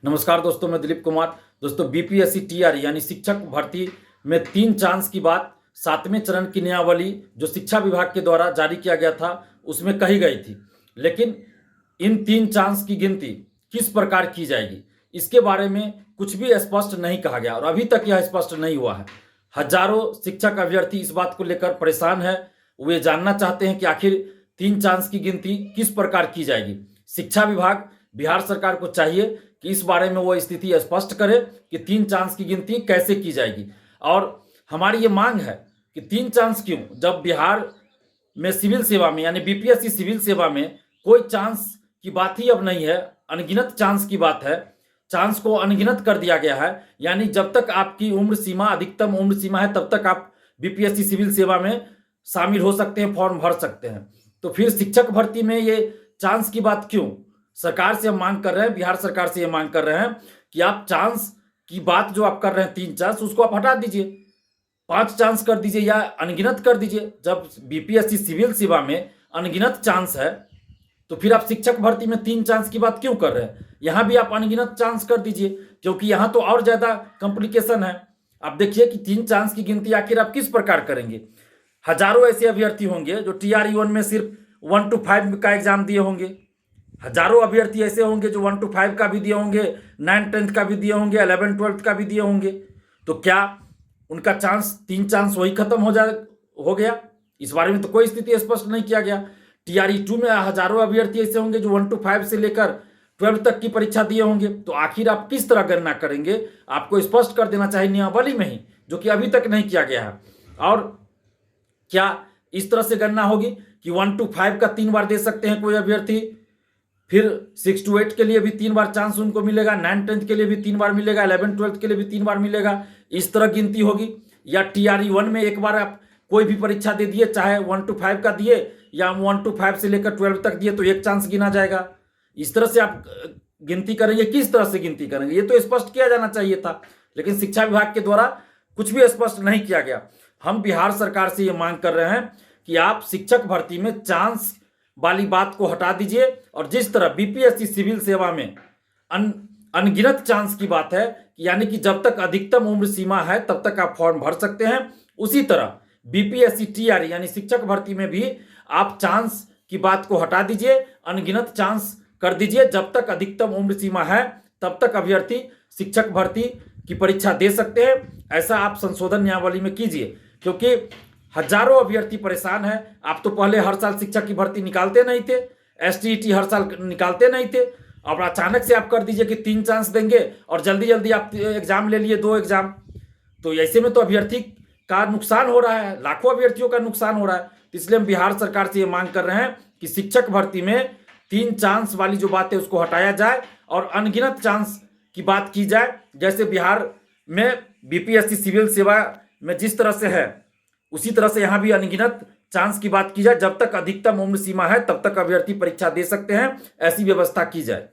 नमस्कार दोस्तों, मैं दिलीप कुमार। दोस्तों, बीपीएससी टीआरई यानी शिक्षक भर्ती में 3 चांस की बात 7वें चरण की नियमावली जो शिक्षा विभाग के द्वारा जारी किया गया था उसमें कही गई थी। लेकिन इन 3 चांस की गिनती किस प्रकार की जाएगी, इसके बारे में कुछ भी स्पष्ट नहीं कहा गया और अभी तक यह स्पष्ट नहीं हुआ है। हजारों शिक्षक अभ्यर्थी इस बात को लेकर परेशान है। वे जानना चाहते हैं कि आखिर 3 चांस की गिनती किस प्रकार की जाएगी। शिक्षा विभाग बिहार सरकार को चाहिए कि इस बारे में वो स्थिति स्पष्ट करे कि 3 चांस की गिनती कैसे की जाएगी। और हमारी ये मांग है कि 3 चांस क्यों, जब बिहार में सिविल सेवा में यानी बीपीएससी सिविल सेवा में कोई चांस की बात ही अब नहीं है, अनगिनत चांस की बात है। चांस को अनगिनत कर दिया गया है, यानी जब तक आपकी उम्र सीमा, अधिकतम उम्र सीमा है, तब तक आप बीपीएससी सिविल सेवा में शामिल हो सकते हैं, फॉर्म भर सकते हैं। तो फिर शिक्षक भर्ती में ये चांस की बात क्यों? सरकार से हम मांग कर रहे हैं, बिहार सरकार से ये मांग कर रहे हैं कि आप चांस की बात जो आप कर रहे हैं 3 चांस, उसको आप हटा दीजिए, 5 चांस कर दीजिए या अनगिनत कर दीजिए। जब बीपीएससी सिविल सेवा में अनगिनत चांस है तो फिर आप शिक्षक भर्ती में 3 चांस की बात क्यों कर रहे हैं? यहां भी आप अनगिनत चांस कर दीजिए, क्योंकि यहां तो और ज्यादा कॉम्प्लिकेशन है। आप देखिए कि 3 चांस की गिनती आखिर आप किस प्रकार करेंगे। हजारों ऐसे अभ्यर्थी होंगे जो टीआरई 1 में सिर्फ 1 to 5 का एग्जाम दिए होंगे। हजारों अभ्यर्थी ऐसे होंगे जो 1 to 5 का भी दिए होंगे, 9th 10th का भी दिए होंगे, 11th 12th का भी दिए होंगे। तो क्या उनका चांस 3 चांस वही खत्म हो गया? इस बारे में तो कोई स्थिति स्पष्ट नहीं किया गया। टीआरई 2 में हजारों अभ्यर्थी ऐसे होंगे जो 1 to 5 से लेकर 12 तक की परीक्षा दिए होंगे। तो आखिर आप किस तरह गणना करेंगे? आपको स्पष्ट कर देना चाहिए नियमावली में ही, जो कि अभी तक नहीं किया गया है। और क्या इस तरह से गणना होगी कि 1 to 5 का 3 बार दे सकते हैं कोई अभ्यर्थी, फिर 6 to 8 के लिए भी 3 बार चांस उनको मिलेगा, 9th 10th के लिए भी 3 बार मिलेगा, 11th 12th के लिए भी 3 बार मिलेगा? इस तरह गिनती होगी? या टीआरई 1 में एक बार आप कोई भी परीक्षा दे दिए, चाहे 1 to 5 का दिए या 1 to 5 से लेकर 12 तक दिए, तो एक चांस गिना जाएगा? इस तरह से आप गिनती करेंगे? किस तरह से गिनती करेंगे, ये तो स्पष्ट किया जाना चाहिए था। लेकिन शिक्षा विभाग के द्वारा कुछ भी स्पष्ट नहीं किया गया। हम बिहार सरकार से ये मांग कर रहे हैं कि आप शिक्षक भर्ती में चांस वाली बात को हटा दीजिए, और जिस तरह बीपीएससी सिविल सेवा में अनगिनत चांस की बात है, यानी कि जब तक अधिकतम उम्र सीमा है तब तक आप फॉर्म भर सकते हैं, उसी तरह बीपीएससी टीआरई यानी शिक्षक भर्ती में भी आप चांस की बात को हटा दीजिए, अनगिनत चांस कर दीजिए। जब तक अधिकतम उम्र सीमा है तब तक अभ्यर्थी शिक्षक भर्ती की परीक्षा दे सकते हैं। ऐसा आप संशोधन नियमावली में कीजिए, क्योंकि हजारों अभ्यर्थी परेशान है। आप तो पहले हर साल शिक्षक की भर्ती निकालते नहीं थे, एसटीईटी हर साल निकालते नहीं थे। अब अचानक से आप कर दीजिए कि 3 चांस देंगे और जल्दी जल्दी आप एग्जाम ले लिए, 2 एग्जाम। तो ऐसे में तो अभ्यर्थी का नुकसान हो रहा है, लाखों अभ्यर्थियों का नुकसान हो रहा है। इसलिए हम बिहार सरकार से ये मांग कर रहे हैं कि शिक्षक भर्ती में 3 चांस वाली जो बात है उसको हटाया जाए और अनगिनत चांस की बात की जाए। जैसे बिहार में बीपीएससी सिविल सेवा में जिस तरह से है, उसी तरह से यहां भी अनगिनत चांस की बात की जाए। जब तक अधिकतम उम्र सीमा है तब तक अभ्यर्थी परीक्षा दे सकते हैं, ऐसी व्यवस्था की जाए।